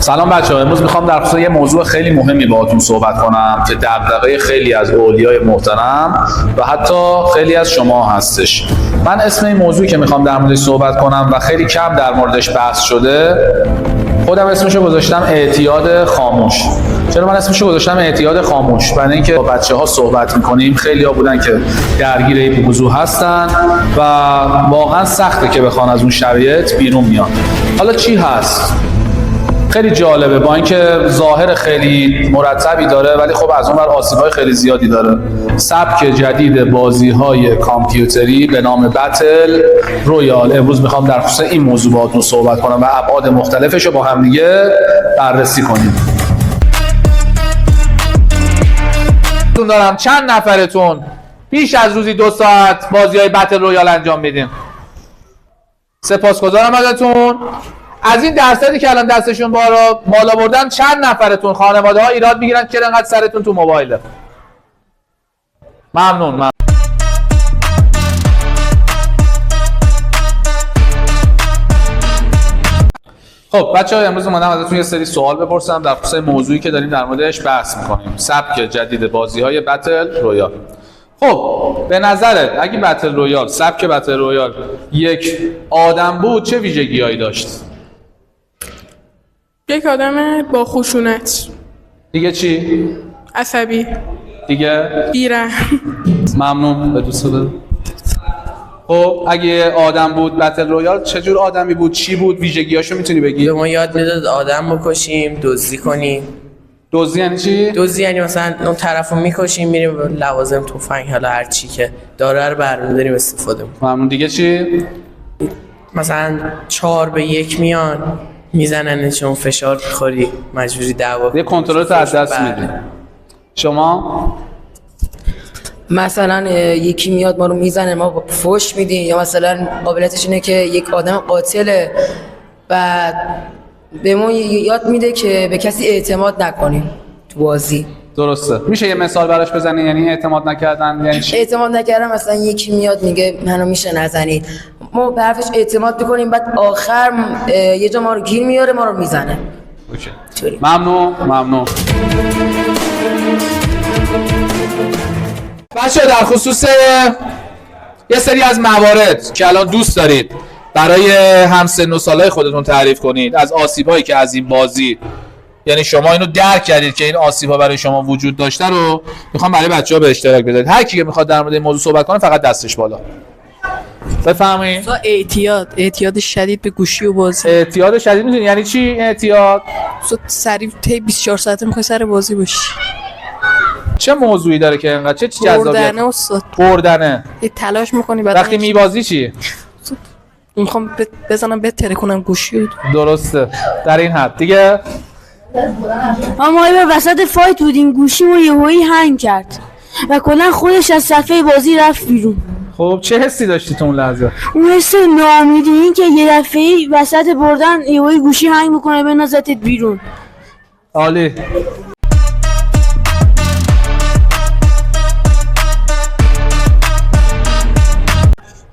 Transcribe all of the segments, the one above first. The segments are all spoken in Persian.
سلام بچه‌ها، امروز میخوام در خصوص یه موضوع خیلی مهمی باهاتون صحبت کنم که دغدغه خیلی از اولیای محترم و حتی خیلی از شما هستش. من اسم این موضوعی که میخوام در موردش صحبت کنم و خیلی کم در موردش بحث شده، خودم اسمشو گذاشتم اعتیاد خاموش. چرا من اسمشو گذاشتم اعتیاد خاموش؟ برای اینکه با بچه‌ها صحبت می‌کنیم، خیلی‌ها بودن که درگیر این موضوع هستن و واقعا سخته که بخوان از اون شرایط بیرون بیان. حالا چی هست؟ خیلی جالبه، با اینکه ظاهر خیلی مرتبی داره ولی خب از اون ور آسیب‌های خیلی زیادی داره. سبک جدید بازی‌های کامپیوتری به نام بتل رویال. امروز میخوام در خصوص این موضوع باهاتون صحبت کنم و ابعاد مختلفش رو با هم دیگه بررسی کنیم. دارم چند نفرتون بیش از روزی 2 ساعت بازی‌های بتل رویال انجام میدین؟ سپاسگزارم ازتون. از این درصدی که الان دستشون بالا بردن، چند نفرتون خانواده‌ها ایراد میگیرن که انقدر سرتون تو موبایله؟ ممنون. خب بچه‌ها، امروز اومدم ازتون یه سری سوال بپرسم در خصوص موضوعی که داریم در موردش بحث می‌کنیم، سبک جدید بازی‌های بتل رویال. خب به نظرت اگه بتل رویال، سبک بتل رویال یک آدم بود، چه ویژگی‌هایی داشت؟ یک آدم با خشونت. دیگه چی؟ عصبی. دیگه؟ بی‌رحم. ممنون. به دوست داره. خب اگه آدم بود بتل رویال، چه جور آدمی بود؟ چی بود؟ ویژگی‌هاشو میتونی بگی؟ به ما یاد میداد آدم بکشیم، دزدی کنیم. دزدی یعنی چی؟ دزدی یعنی مثلا اون طرفو میکشیم، میریم لوازم، تفنگ، حالا هر چی که داره رو برمی‌داریم استفاده می‌کنیم. ممنون. دیگه چی؟ مثلا 4 به 1 میان میزنن، چون فشار می‌خوری مجبوری دعوا کنی. یه کنترلت از دست میدی. شما؟ مثلا یکی میاد ما رو میزنه، ما فوش میدیم، یا مثلا قابلیتش اینه که یک آدم قاتله و به ما یاد میده که به کسی اعتماد نکنیم تو بازی. درسته. میشه یه مثال براش بزنی؟ یعنی اعتماد نکردن یعنی چی؟ اعتماد نکردن مثلا یکی میاد میگه منو میشه نزنید، ما به حرفش اعتماد میکنیم، بعد آخر یه جا ما رو گیر میاره، ما رو میزنه. اوکی. ممنون. بچه در خصوص یه سری از موارد که الان دوست دارید برای همسن و سالای خودتون تعریف کنید از آسیبایی که از این بازی، یعنی شما اینو درک کردید که این آسیب‌ها برای شما وجود داشته، رو میخوام برای بچه‌ها به اشتراک بذارید. هر کی که میخواد در مورد این موضوع صحبت کنه فقط دستش بالا. بفهمید؟ اعتیاد شدید به گوشی و بازی. اعتیاد شدید میدونی یعنی چی اعتیاد؟ سریع 24 ساعته میخوای سر بازی باشی. چه موضوعی داره که انقدر چه جذابیت؟ بردنه استاد. بردنه. یه تلاش میکنی بعد وقتی میبازی چی؟ میخوام بزنم بهتره کنم گوشی. درسته. در این حد دیگه ما به وسط فایت بودیم، گوشی و یهویی هنگ کرد و کلا خودش از صفحه بازی رفت بیرون. خب چه حسی داشتی تو اون لحظه؟ اون حس ناامیدی، این که یه دفعه وسط بردن یهویی گوشی هنگ میکنه بندازتت بیرون. عالی.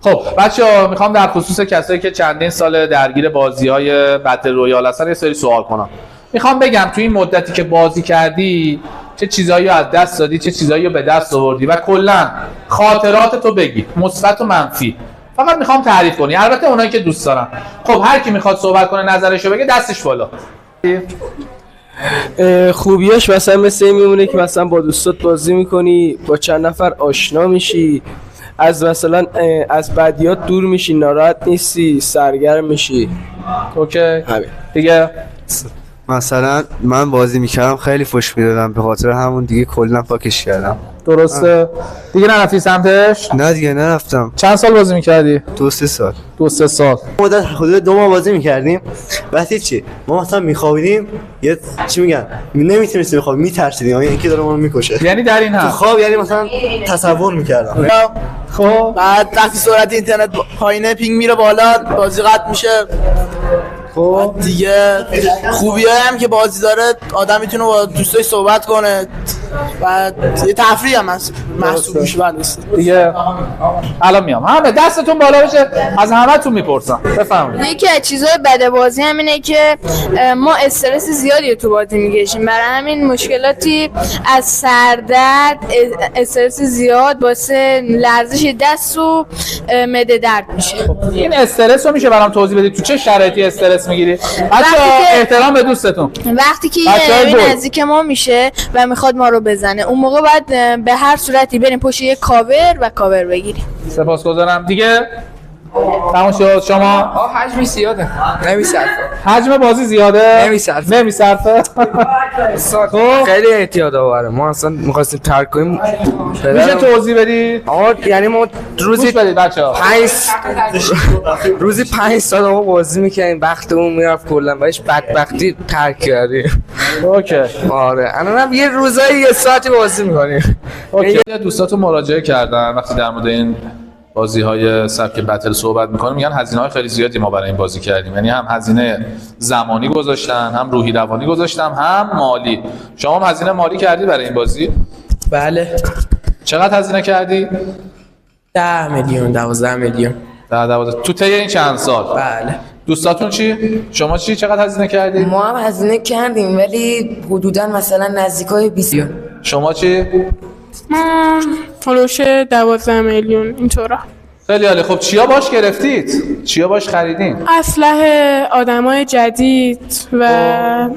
خب بچه‌ها، میخوام در خصوص کسایی که چندین سال درگیر بازی‌های بتل رویال هستن یه سری سوال کنم. میخوام بگم تو این مدتی که بازی کردی چه چیزایی رو از دست دادی، چه چیزایی رو به دست آوردی و کلا خاطرات تو بگی، مثبت و منفی. فقط میخوام تعریف کنی، البته اونایی که دوست دارن. خب هر کی میخواد صحبت کنه نظرشو بگه، دستش بالا. خوبیاش مثلا مثل این میمونه که مثلا با دوستات بازی میکنی، با چند نفر آشنا میشی، از مثلا از بدیات دور میشی، ناراحت نیستی، سرگرم میشی. اوکی. همین دیگه مثلا من بازی میکردم خیلی فوش میدادم، به خاطر همون دیگه کلا پاکش کردم. درسته. دیگه نرفتی سمتش؟ نه دیگه نرفتم. چند سال بازی میکردی؟ 2-3 سال. 2-3 سال. مدت حدود 2 ماه بازی میکردیم. وقتی چی ما مثلا میخوابیدیم، یه چی میگن، نمیتونستیم بخوابیم، میترسیدیم یعنی اینکه داره ما رو میکشه. یعنی در این حد تو خواب یعنی مثلا تصور میکردم. خب بعد وقتی سرعت اینترنت پایینه، پینگ میره بالا، بازی قطع میشه. خب دیگه خوبیه هم که بازی داره، آدم میتونه با دوستاش صحبت کنه، و یه تفریح هم محسوب میشه. بله دیگه الان میام. همه دستتون بالا بشه، از همتون میپرسم. بفرمایید. یکی از چیزهای بد بازی همینه که ما استرس زیادی تو بازی میکشیم، برای همین مشکلاتی از سردرد، استرس زیاد واسه لرزش دست و معده درد میشه. این استرس رو میشه برام توضیح بدید؟ تو چه شرایطی استرس میگیری؟ بچه‌ها احترام به دوستتون. وقتی که یه نزدیک ما میشه و میخواد ما رو بزنه، اون موقع باید به هر صورتی بریم پشت یه کاور و کاور بگیریم. سپاسگزارم. دیگه تمام شد. شما حجمی زیاده نمیصرفه. حجم بازی زیاده نمیصرفه. خیلی اعتیاد آوره. ما اصلا می‌خواستیم ترک کنیم. میشه توضیح بدی؟ آقا یعنی ما روزی بدید بچه‌ها. روزی 5 ساعت آقا بازی می‌کنیم، وقتمون میرفت کلا. باش بدبختی ترک کردیم. اوکی. آره الانم یه روزایی یه ساعتی بازی می‌کنیم. اوکی. دوستاتون مراجعه کردن وقتی در مورد این بازی‌های سبک بتل صحبت می‌کنیم، میگن هزینه‌های خیلی زیادی ما برای این بازی کردیم. یعنی هم هزینه زمانی گذاشتن، هم روحی روانی گذاشتم، هم مالی. شما هم هزینه مالی کردی برای این بازی؟ بله. چقدر هزینه کردی؟ 10 میلیون 12 میلیون. 12 تو طی این چند سال؟ بله. دوستاتون چی؟ شما چی؟ چقدر هزینه کردی؟ ما هم هزینه کردیم ولی حدوداً مثلا نزدیکای 20 میلیون. شما چی؟ ما فروش 12 میلیون اینطورا. خیلی عالی. خب چیا باش گرفتید؟ چیا باش خریدین؟ اسلحه، آدمای جدید و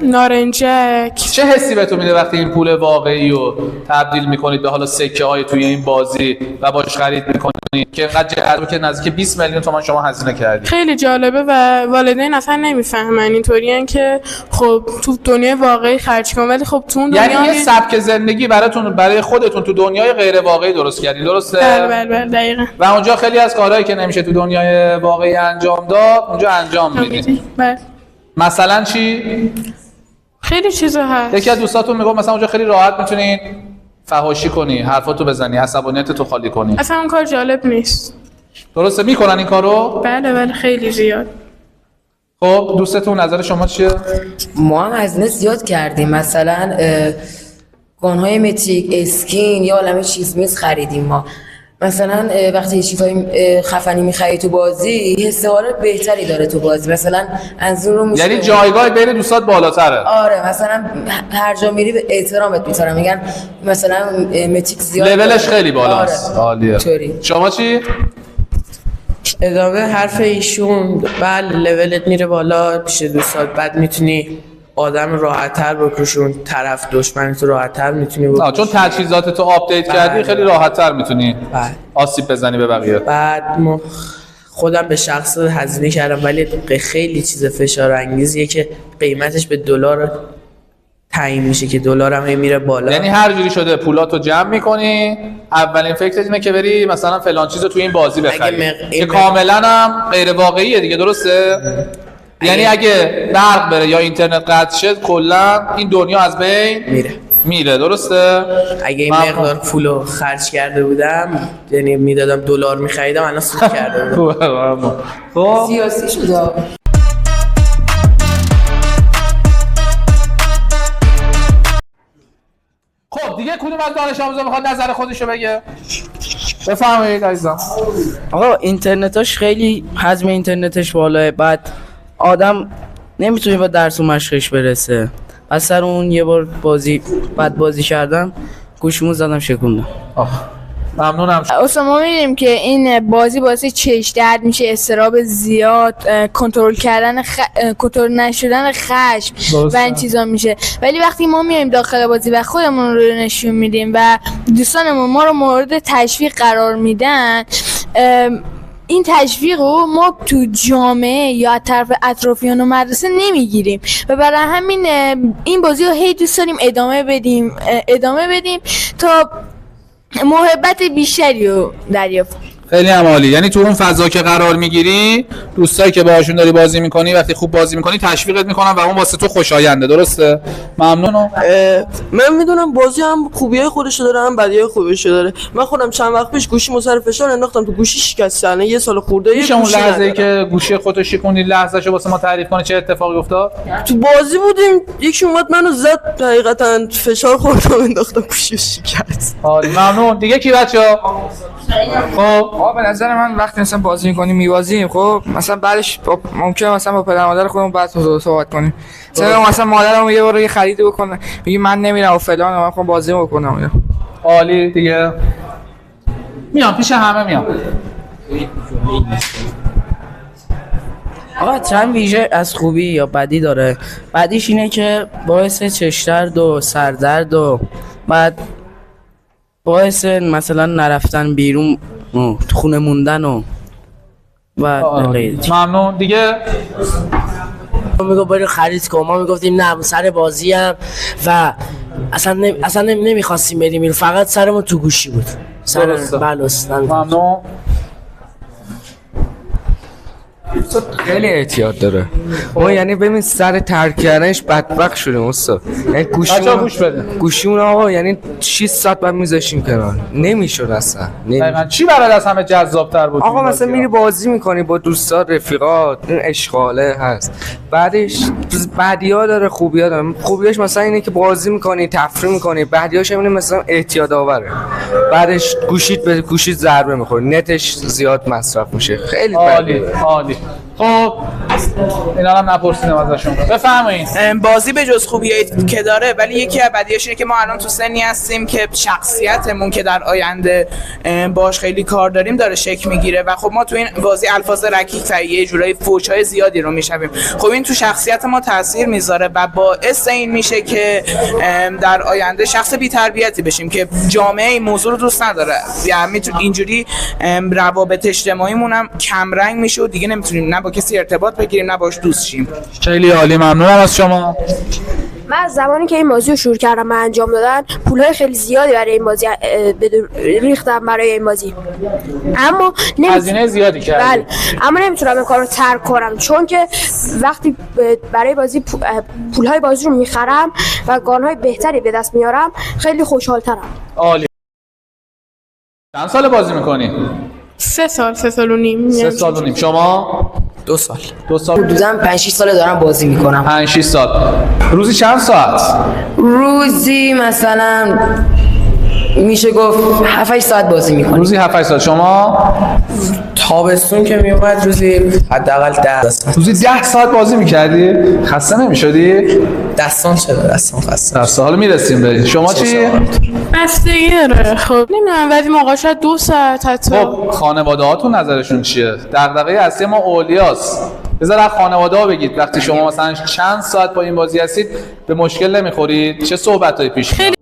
نارنجک. چه حسی بهتون میده وقتی این پول واقعی رو تبدیل میکنید به حالا سکه های توی این بازی و باش خرید میکنید که اینقدر جذابه که نزدیک 20 میلیون تومان شما هزینه کردید؟ خیلی جالبه و والدین اصلا نمیفهمن اینطورین که خب تو دنیای واقعی خرج کن، ولی خب تو اون دنیا یعنی یه سبک زندگی برای خودتون تو دنیای غیر واقعی درست کردید، درسته؟ بله دقیقاً. و اونجا خیلی از کارهایی که نمیشه تو دنیای واقعی انجام داد اونجا انجام میدید. بله. مثلا چی؟ خیلی چیزا هست. یکی از دوستاتون میگه مثلا اونجا خیلی راحت میتونین فحاشی کنی، حرفاتو بزنی، عصبانیتتو خالی کنی. اصلا اون کار جالب نیست. درسته میکنن این کارو؟ بله خیلی زیاد. خب دوستتون نظر شما چیه؟ ما هم هزینه زیاد کردیم، مثلا گان‌های متریک، اسکین یا عالمه چیز میز خریدیم. ما مثلا وقتی چیزای خفنی می‌خری تو بازی حس حال بهتری داره تو بازی، مثلا از اون رو میشه، یعنی جایگاه بین دوستات بالاتره. آره مثلا هر جا میری به احترامت میذارن، میگن مثلا متریک زیاد لولش خیلی بالاست. عالیه. شما چی؟ ادامه حرف ایشون. بله لولت میره بالا پیش دوستات، بعد میتونی آدم راحت‌تر بکشون، طرف دشمنت راحت‌تر میتونی بکشون. چون تجهیزاتتو آپدیت کردی خیلی راحت‌تر میتونی آسیب بزنی به بقیه. بعد خودم به شخص هزینه کردم ولی خیلی چیز فشار انگیزیه که قیمتش به دلار تعیین میشه که دلار هم میره بالا. یعنی هر جوری شده پولاتو جمع میکنی، اولین فکرت اینه که بری مثلا فلان چیزو تو این بازی بخری که کاملا هم غیر واقعیه دیگه، درسته؟ یعنی اگه برق بره یا اینترنت قطع شه کلا این دنیا از بین میره، درسته؟ اگه این مقدار پولو خرج کرده بودم، یعنی میدادم دلار میخریدم، الان سود کرده بودم. خب سیاسی شده. خب دیگه کدوم از دانش آموزا میخواد نظر خودشو بگه؟ بفرمایید عزیزم. آقا اینترنتاش خیلی حجم اینترنتش بالاه، بعد آدم نمیتونه با درس و مشقش برسه. از سر اون یه بار بازی کردم، گوشمون زدم شکوندم. ممنونم. اصلا ما می‌بینیم که این بازی باعث چش درد میشه، اضطراب زیاد، کنترل نشدن خشم و این چیزا میشه. ولی وقتی ما میایم داخل بازی و خودمون رو نشون میدیم و دوستانمون ما رو مورد تشویق قرار میدن، این تشویق رو ما تو جامعه یا طرف اطرافیان و مدرسه نمیگیریم و برای همین این بازی رو هی دوست داریم ادامه بدیم تا محبت بیشتری رو دریافت. خیلی هم عالی. یعنی تو اون فضا که قرار میگیری دوستایی که باهاشون داری بازی میکنی وقتی خوب بازی میکنی تشویقت میکنن و اون واسه تو خوشاینده. درسته؟ ممنونم. من میدونم بازی هم خوبیای خودشو داره هم بدیای خودشو داره. من خودم چند وقت پیش گوشی سر فشار انداختم تو گوشی شکست. الان یه سال خورده میشه اون لحظه‌ای که گوشی خودت شکوندی لحظه‌شو واسه ما تعریف کنی چه اتفاقی افتاد؟ تو بازی بودیم یکی اومد منو زد، حقیقتا فشار خوردم انداختم گوشی شکست. عالی ممنون. دیگه کی بچه‌ها؟ خب به نظر من وقتی مثلا بازی می‌بازیم خب مثلا بعدش ممکنه مثلا با پدر مادر خودمون بعد صحبت کنیم. مثلا مادرم یه بار یه خرید بکنه میگه من نمیرم و فلان من می‌خوام بازی بکنم. عالی دیگه. میام پیش همه میام. آقا چند ویژه از خوبی یا بدی داره. بدیش اینه که باعث چشم درد و سردرد و بعد باعث مثلا نرفتن بیرون تو خونه موندن و ممنون دیگه. میگو برو خرید کن، ما میگفتیم نه سر بازی هم و اصلا نمیخواستیم بریم، فقط سرمون تو گوشی بود. سر بلوستن. ممنون. خیلی احتیاط داره. ما یعنی ببین سر ترک کردنش بدبخت شدیم استاد. یعنی گوشیمون آقا یعنی 6 ساعت بعد میذاشیم کنار. نمیشد اصلا. دقیقاً چی برات از همه جذاب‌تر بود؟ آقا مثلا میری بازی میکنی با دوستات رفیقات، این اشغاله هست. بعدش بدی‌ها داره خوبی‌ها داره. خوبیاش مثلا اینه که بازی میکنی، تفریح میکنی. بدی‌هاش اینه مثلا اعتیاد آوره. بعدش گوشیت ضربه میخوره، نتش زیاد مصرف میشه. خیلی عالی عالی. خب اینا هم نپرسیدم ازشون. بفرمایید. بازی به جز خوبیایی که داره ولی یکی از بدیهاش اینه که ما الان تو سنی هستیم که شخصیتمون که در آینده باش خیلی کار داریم داره شکل میگیره و خب ما تو این بازی الفاظ رکیک و یه جورایی فوش‌های زیادی رو میشنویم. خب این تو شخصیت ما تاثیر میذاره و باعث این میشه که در آینده شخص بی‌تربیتی بشیم که جامعه این موضوع رو دوست نداره. یعنی اینجوری روابط اجتماعیمون هم کم رنگ میشه و دیگه نمیتونیم نه با کسی ارتباط بگیریم نه باش دوست شیم. خیلی عالی ممنونم از شما. من از زمانی که این بازی رو شروع کردم من انجام دادن پولهای خیلی زیادی برای این بازی ریختم برای این بازی، اما هزینه زیادی کردی. بله اما نمیتونم این کار رو ترک کنم چون که وقتی برای بازی پولهای بازی رو میخرم و گانهای بهتری به دست میارم خیلی خوشحالترم. عالی. چند سال بازی میکنی؟ 3 سال و نیم. 3 سال و نیم. شما؟ 2 سال. حدوداً 5-6 سال دارم بازی میکنم. 5-6 سال. روزی چند ساعت؟ روزی مثلا میشه گفت 7-8 ساعت بازی میکنم. روزی 7-8 ساعت. شما؟ تابستون که میومد روزی حداقل 10 ساعت. روزی 10 ساعت بازی میکردی؟ خسته نمیشدی؟ دستان خسته. حالا میرسیم بریم. شما چی؟ بستگی داره. خب نمیدونم ولی موقع شاید 2 ساعت حتی. خب خانواده هاتون نظرشون چیه؟ دغدغه اصلی ما اولیاست. بذار از خانواده ها بگید وقتی شما مثلا چند ساعت با این بازی هستید به مشکل نمیخورید؟ چه صحبتایی پیش میاد؟